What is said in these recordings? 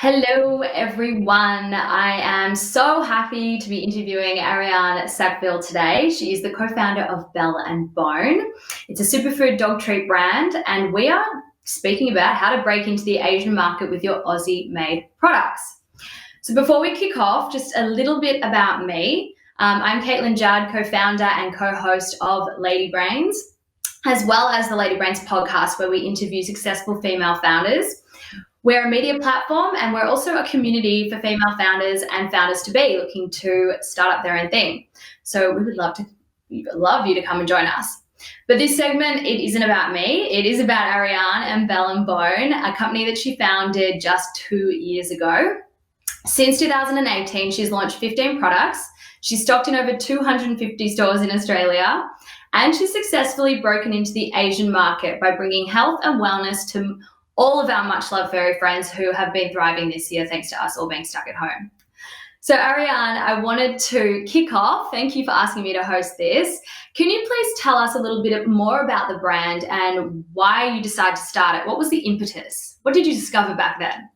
Hello, everyone. I am so happy to be interviewing Arianne Sackville today. She is the co-founder of Bell and Bone. It's a superfood dog treat brand, and we are speaking about how to break into the Asian market with your Aussie-made products. So before we kick off, just a little bit about me. I'm Caitlin Judd, co-founder and co-host of Lady Brains, as well as the Lady Brains podcast, where we interview successful female founders. We're a media platform, and we're also a community for female founders and founders-to-be looking to start up their own thing. So we would love you to come and join us. But this segment, it isn't about me. It is about Arianne and Bell and Bone, a company that she founded just 2 years ago. Since 2018, she's launched 15 products. She's stocked in over 250 stores in Australia, and she's successfully broken into the Asian market by bringing health and wellness to all of our much-loved furry friends who have been thriving this year thanks to us all being stuck at home. So Arianne, I wanted to kick off. Thank you for asking me to host this. Can you please tell us a little bit more about the brand and why you decided to start it? What was the impetus? What did you discover back then?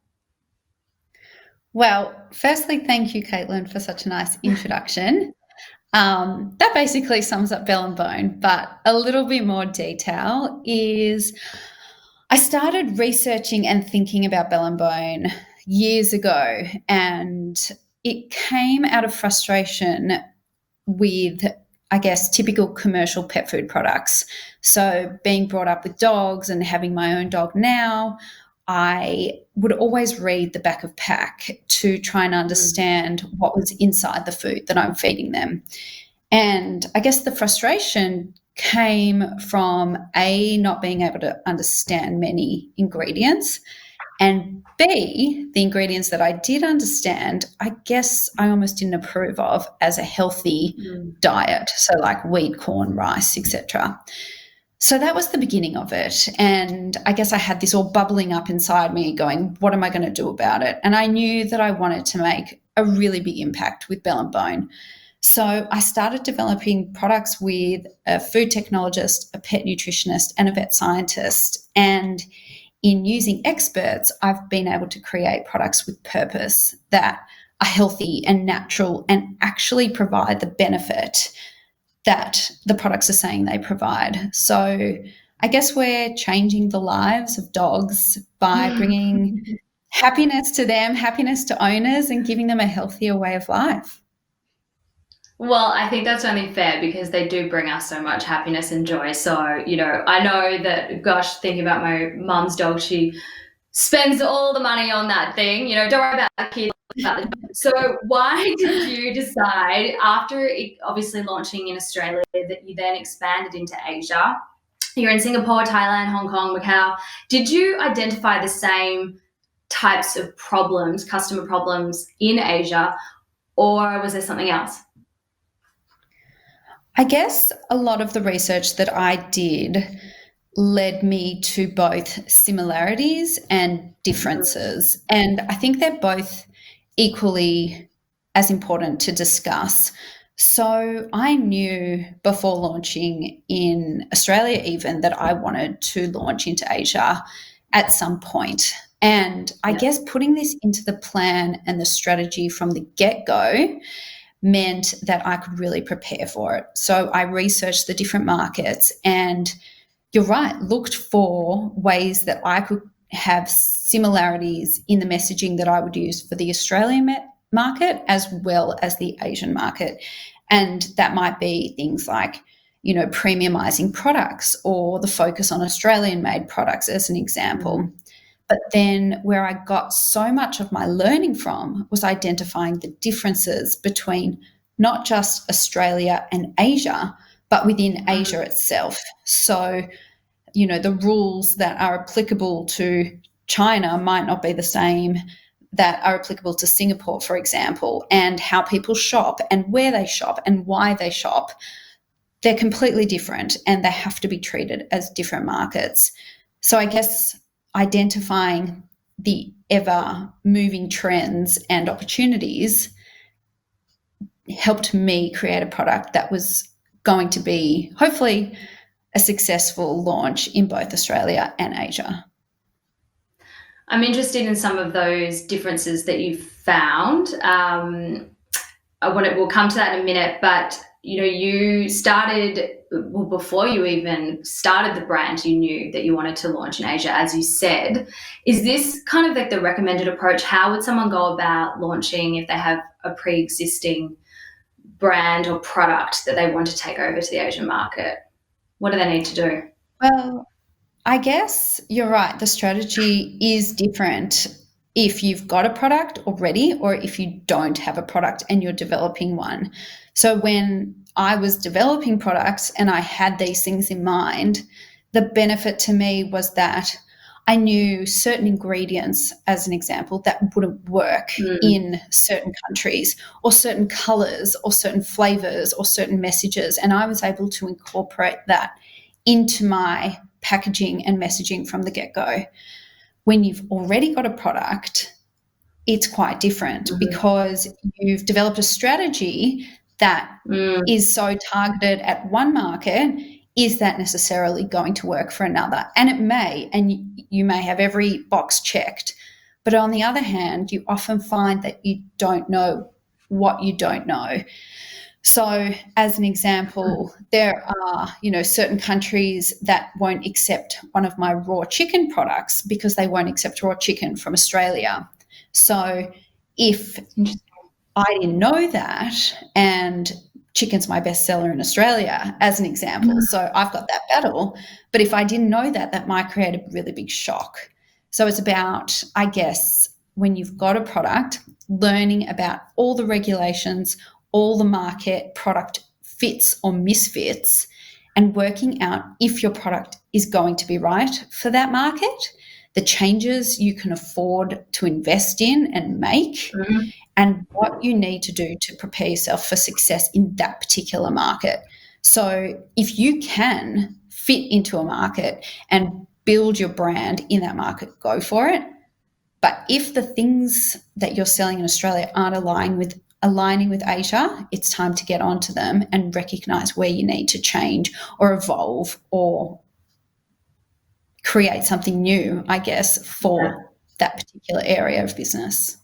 Well, firstly, thank you, Caitlin, for such a nice introduction. That basically sums up Bell and Bone, but a little bit more detail is I started researching and thinking about Bell and Bone years ago, and it came out of frustration with, I guess, typical commercial pet food products. So being brought up with dogs and having my own dog now, I would always read the back of pack to try and understand what was inside the food that I'm feeding them. And I guess the frustration came from A, not being able to understand many ingredients, and B, the ingredients that I did understand, I guess I almost didn't approve of as a healthy diet, so like wheat, corn, rice, etc. So that was the beginning of it, and I guess I had this all bubbling up inside me going, what am I going to do about it? And I knew that I wanted to make a really big impact with Bell and Bone. So I started developing products with a food technologist, a pet nutritionist, and a vet scientist. And in using experts, I've been able to create products with purpose that are healthy and natural and actually provide the benefit that the products are saying they provide. So I guess we're changing the lives of dogs by bringing happiness to them, happiness to owners, and giving them a healthier way of life. Well, I think that's only fair because they do bring us so much happiness and joy. So, I know that, gosh, thinking about my mum's dog, she spends all the money on that thing. Don't worry about the kids. So why did you decide, after it obviously launching in Australia, that you then expanded into Asia? You're in Singapore, Thailand, Hong Kong, Macau. Did you identify the same types of problems, customer problems in Asia, or was there something else? I guess a lot of the research that I did led me to both similarities and differences. And I think they're both equally as important to discuss. So I knew before launching in Australia even that I wanted to launch into Asia at some point. And I guess putting this into the plan and the strategy from the get-go meant that I could really prepare for it. So I researched the different markets and, you're right, looked for ways that I could have similarities in the messaging that I would use for the Australian market as well as the Asian market. And that might be things like, premiumizing products or the focus on Australian-made products as an example. But then where I got so much of my learning from was identifying the differences between not just Australia and Asia, but within Asia itself. So, the rules that are applicable to China might not be the same that are applicable to Singapore, for example, and how people shop and where they shop and why they shop. They're completely different and they have to be treated as different markets. So I guess identifying the ever-moving trends and opportunities helped me create a product that was going to be hopefully a successful launch in both Australia and Asia. I'm interested in some of those differences that you've found. We'll come to that in a minute, but you started, well, before you even started the brand, you knew that you wanted to launch in Asia, as you said. Is this kind of like the recommended approach? How would someone go about launching if they have a pre-existing brand or product that they want to take over to the Asian market? What do they need to do? Well, I guess you're right. The strategy is different if you've got a product already or if you don't have a product and you're developing one. So when I was developing products and I had these things in mind, the benefit to me was that I knew certain ingredients, as an example, that wouldn't work in certain countries, or certain colors or certain flavors or certain messages. And I was able to incorporate that into my packaging and messaging from the get-go. When you've already got a product, it's quite different because you've developed a strategy that is so targeted at one market. Is that necessarily going to work for another? And it may, and you may have every box checked. But on the other hand, you often find that you don't know what you don't know. So as an example, there are, certain countries that won't accept one of my raw chicken products because they won't accept raw chicken from Australia. So if I didn't know that, and chicken's my best seller in Australia, as an example, so I've got that battle, but if I didn't know that, that might create a really big shock. So it's about, I guess, when you've got a product, learning about all the regulations, all the market product fits or misfits, and working out if your product is going to be right for that market, the changes you can afford to invest in and make, and what you need to do to prepare yourself for success in that particular market. So if you can fit into a market and build your brand in that market, go for it. But if the things that you're selling in Australia aren't aligning with Asia, it's time to get onto them and recognize where you need to change or evolve or create something new, I guess, for that particular area of business.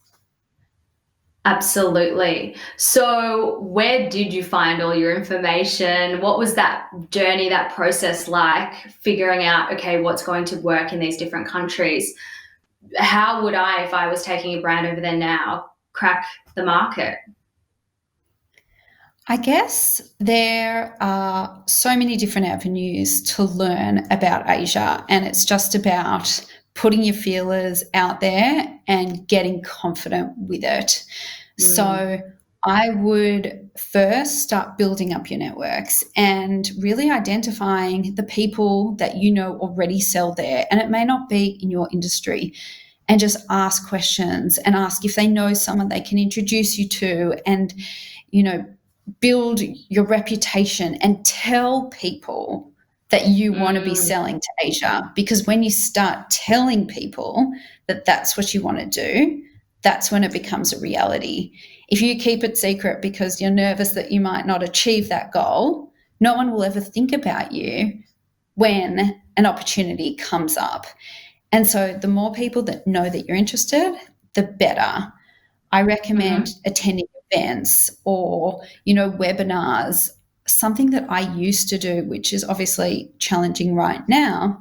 Absolutely. So where did you find all your information? What was that journey, that process like, figuring out, okay, what's going to work in these different countries? How would I, if I was taking a brand over there now, crack the market? I guess there are so many different avenues to learn about Asia, and it's just about putting your feelers out there and getting confident with it. So I would first start building up your networks and really identifying the people that you know already sell there, and it may not be in your industry, and just ask questions and ask if they know someone they can introduce you to, and, build your reputation and tell people that you want to be selling to Asia, because when you start telling people that that's what you want to do, that's when it becomes a reality. If you keep it secret because you're nervous that you might not achieve that goal, no one will ever think about you when an opportunity comes up. And so the more people that know that you're interested, the better. I recommend attending events or, webinars. Something that I used to do, which is obviously challenging right now,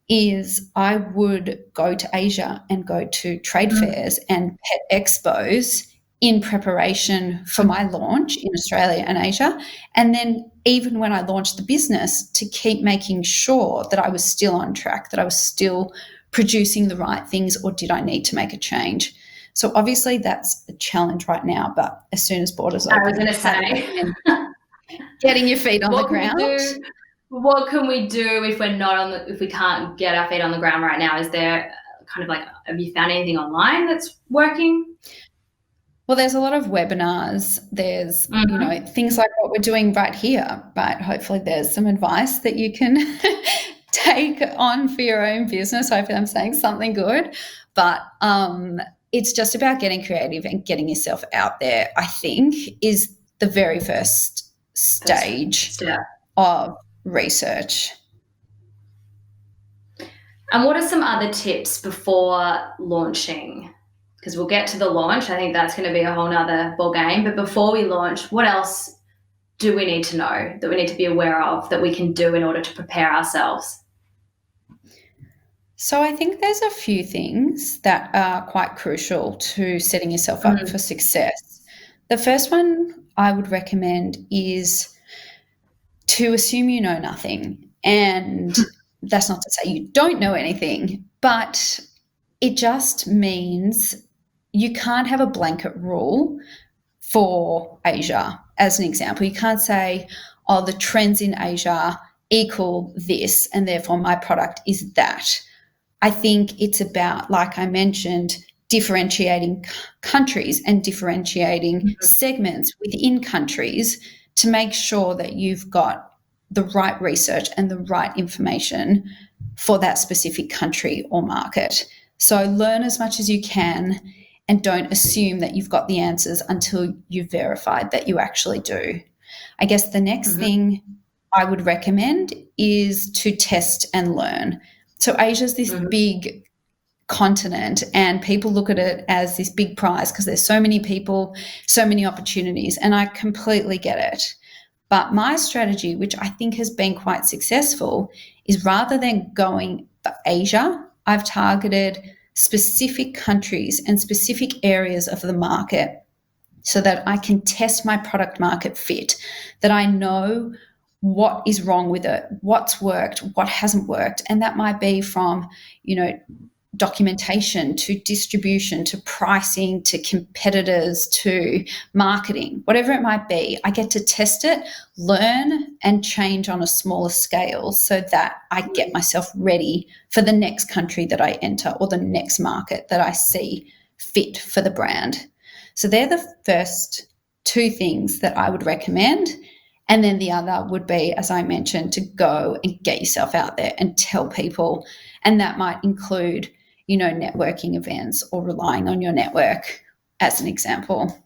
is I would go to Asia and go to trade fairs and pet expos in preparation for my launch in Australia and Asia. And then even when I launched the business, to keep making sure that I was still on track, that I was still producing the right things, or did I need to make a change? So obviously that's a challenge right now, but as soon as borders open, I was going to say, getting your feet on the ground. What can we do if we're not if we can't get our feet on the ground right now? Is there kind of like, have you found anything online that's working? Well, there's a lot of webinars. There's, things like what we're doing right here, but hopefully there's some advice that you can take on for your own business. Hopefully I'm saying something good, but it's just about getting creative and getting yourself out there, I think, is the very first stage of research. And what are some other tips before launching? Because we'll get to the launch. I think that's going to be a whole nother ball game. But before we launch, what else do we need to know, that we need to be aware of, that we can do in order to prepare ourselves? So I think there's a few things that are quite crucial to setting yourself up for success. The first one I would recommend is to assume you know nothing. And that's not to say you don't know anything, but it just means you can't have a blanket rule for Asia, as an example. You can't say, oh, the trends in Asia equal this, and therefore my product is that. I think it's about, like I mentioned, differentiating countries and differentiating segments within countries to make sure that you've got the right research and the right information for that specific country or market. So learn as much as you can and don't assume that you've got the answers until you've verified that you actually do. I guess the next thing I would recommend is to test and learn. So Asia's this big continent, and people look at it as this big prize because there's so many people, so many opportunities, and I completely get it. But my strategy, which I think has been quite successful, is rather than going for Asia, I've targeted specific countries and specific areas of the market so that I can test my product market fit, that I know what is wrong with it, what's worked, what hasn't worked. And that might be from, documentation to distribution to pricing to competitors to marketing, whatever it might be. I get to test it, learn, and change on a smaller scale so that I get myself ready for the next country that I enter or the next market that I see fit for the brand. So they're the first two things that I would recommend. And then the other would be, as I mentioned, to go and get yourself out there and tell people. And that might include, networking events or relying on your network as an example.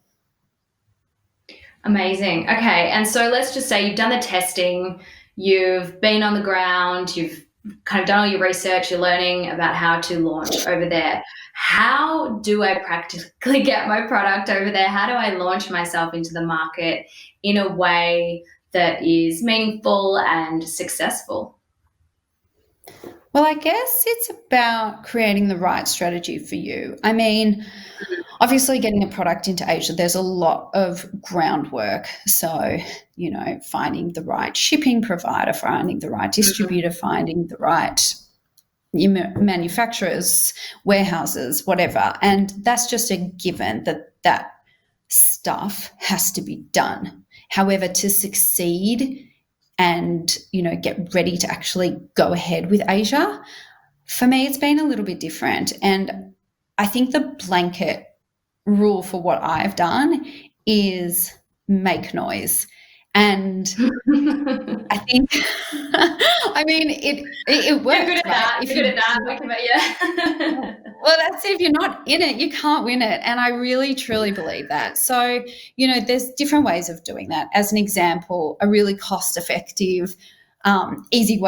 Amazing. Okay. And so let's just say you've done the testing, you've been on the ground, you've kind of done all your research, you're learning about how to launch over there. How do I practically get my product over there? How do I launch myself into the market in a way that is meaningful and successful? Well, I guess it's about creating the right strategy for you. I mean, obviously getting a product into Asia, there's a lot of groundwork. So, finding the right shipping provider, finding the right distributor, finding the right manufacturers, warehouses, whatever. And that's just a given that stuff has to be done. However, to succeed and, get ready to actually go ahead with Asia, for me, it's been a little bit different. And I think the blanket rule for what I've done is make noise. And I think, it works. You're good at that. You're good at that. Well, that's it. If you're not in it, you can't win it. And I really, truly believe that. So, there's different ways of doing that. As an example, a really cost-effective, easy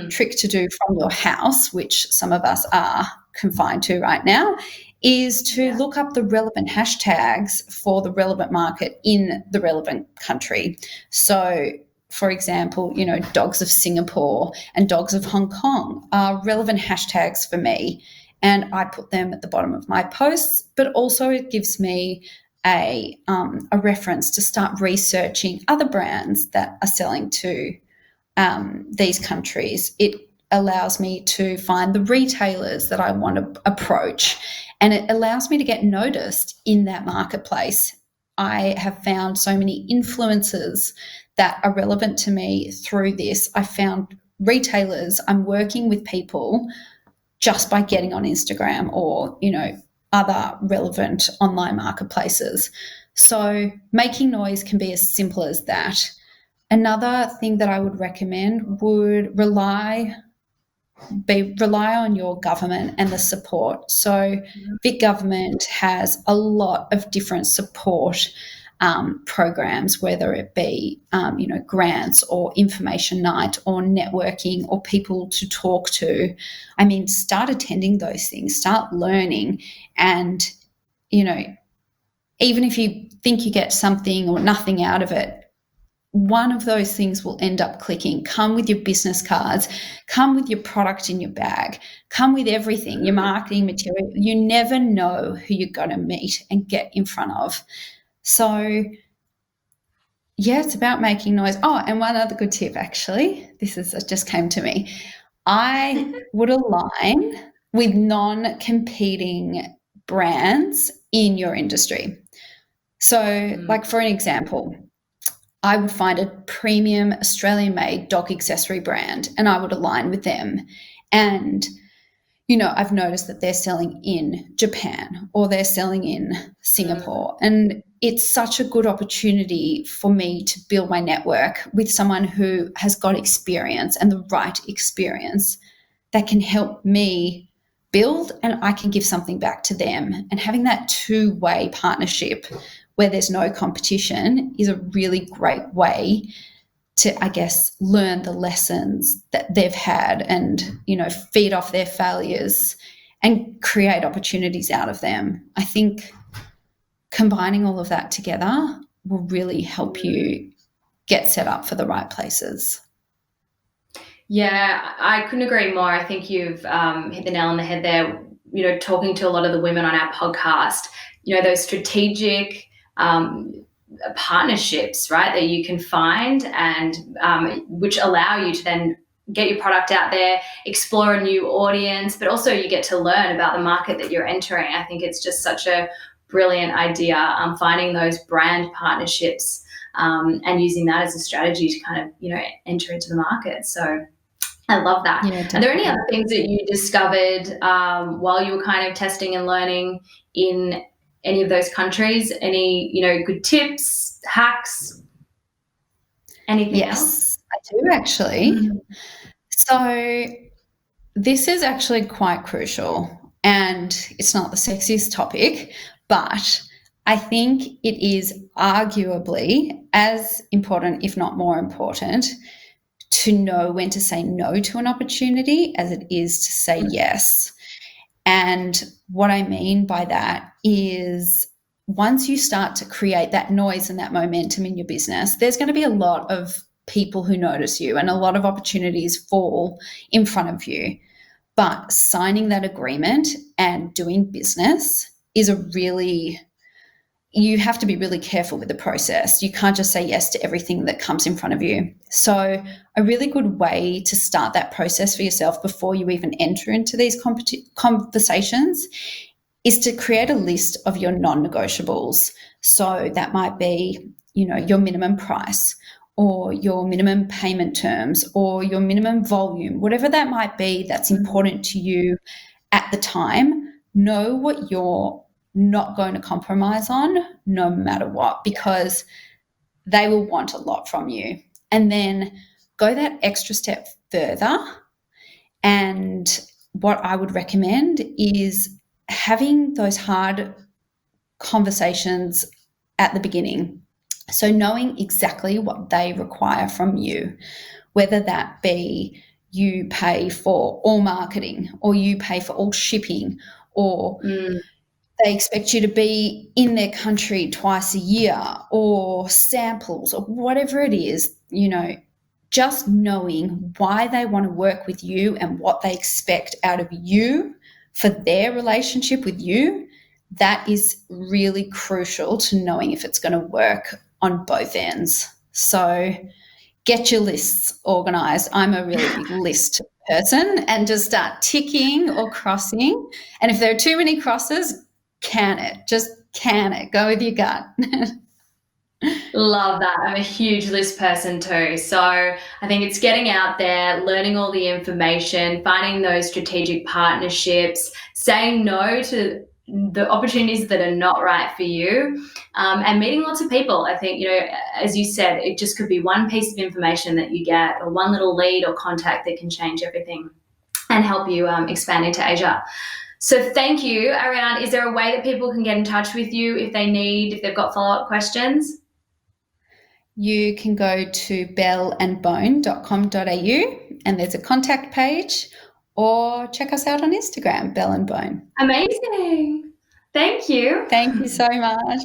trick to do from your house, which some of us are confined to right now, is to look up the relevant hashtags for the relevant market in the relevant country. So, for example, dogs of Singapore and dogs of Hong Kong are relevant hashtags for me. And I put them at the bottom of my posts, but also it gives me a reference to start researching other brands that are selling to these countries. It allows me to find the retailers that I want to approach, and it allows me to get noticed in that marketplace. I have found so many influencers that are relevant to me through this. I found retailers. I'm working with people just by getting on Instagram or, other relevant online marketplaces. So making noise can be as simple as that. Another thing that I would recommend would rely on your government and the support. So Vic government has a lot of different support programs, whether it be, grants or information night or networking or people to talk to. I mean, start attending those things, start learning. And, even if you think you get something or nothing out of it, one of those things will end up clicking. Come with your business cards, come with your product in your bag, come with everything, your marketing material. You never know who you're going to meet and get in front of. So, yeah, it's about making noise. Oh, and one other good tip, actually, it just came to me. I would align with non-competing brands in your industry. So, like for an example, I would find a premium Australian-made dog accessory brand and I would align with them. And, I've noticed that they're selling in Japan or they're selling in Singapore. And it's such a good opportunity for me to build my network with someone who has got experience and the right experience that can help me build, and I can give something back to them. And having that two-way partnership where there's no competition is a really great way to, I guess, learn the lessons that they've had and, feed off their failures and create opportunities out of them. I think combining all of that together will really help you get set up for the right places. Yeah, I couldn't agree more. I think you've hit the nail on the head there. Talking to a lot of the women on our podcast, those strategic partnerships, right, that you can find and which allow you to then get your product out there, explore a new audience, but also you get to learn about the market that you're entering. I think it's just such a brilliant idea, finding those brand partnerships and using that as a strategy to kind of, enter into the market. So I love that. Yeah, are there any other things that you discovered while you were kind of testing and learning in any of those countries? Any, good tips, hacks, anything else? Yes, I do actually. Mm-hmm. So this is actually quite crucial, and it's not the sexiest topic, but I think it is arguably as important, if not more important, to know when to say no to an opportunity as it is to say yes. And what I mean by that is once you start to create that noise and that momentum in your business, there's going to be a lot of people who notice you and a lot of opportunities fall in front of you. But signing that agreement and doing business is you have to be really careful with the process. You can't just say yes to everything that comes in front of you. So a really good way to start that process for yourself before you even enter into these conversations is to create a list of your non-negotiables. So that might be, your minimum price or your minimum payment terms or your minimum volume, whatever that might be that's important to you at the time. Know what you're not going to compromise on no matter what, because they will want a lot from you. And then go that extra step further. And what I would recommend is having those hard conversations at the beginning. So knowing exactly what they require from you, whether that be you pay for all marketing or you pay for all shipping or they expect you to be in their country twice a year or samples or whatever it is, just knowing why they want to work with you and what they expect out of you for their relationship with you, that is really crucial to knowing if it's going to work on both ends. So get your lists organised. I'm a really big list person, and just start ticking or crossing. And if there are too many crosses, can it. Go with your gut. Love that. I'm a huge list person too. So I think it's getting out there, learning all the information, finding those strategic partnerships, saying no to the opportunities that are not right for you, and meeting lots of people. I think, as you said, it just could be one piece of information that you get or one little lead or contact that can change everything and help you expand into Asia. So thank you, Arianne. Is there a way that people can get in touch with you if they've got follow-up questions? You can go to bellandbone.com.au and there's a contact page, or check us out on Instagram, Bell and Bone. Amazing. Thank you. Thank you so much.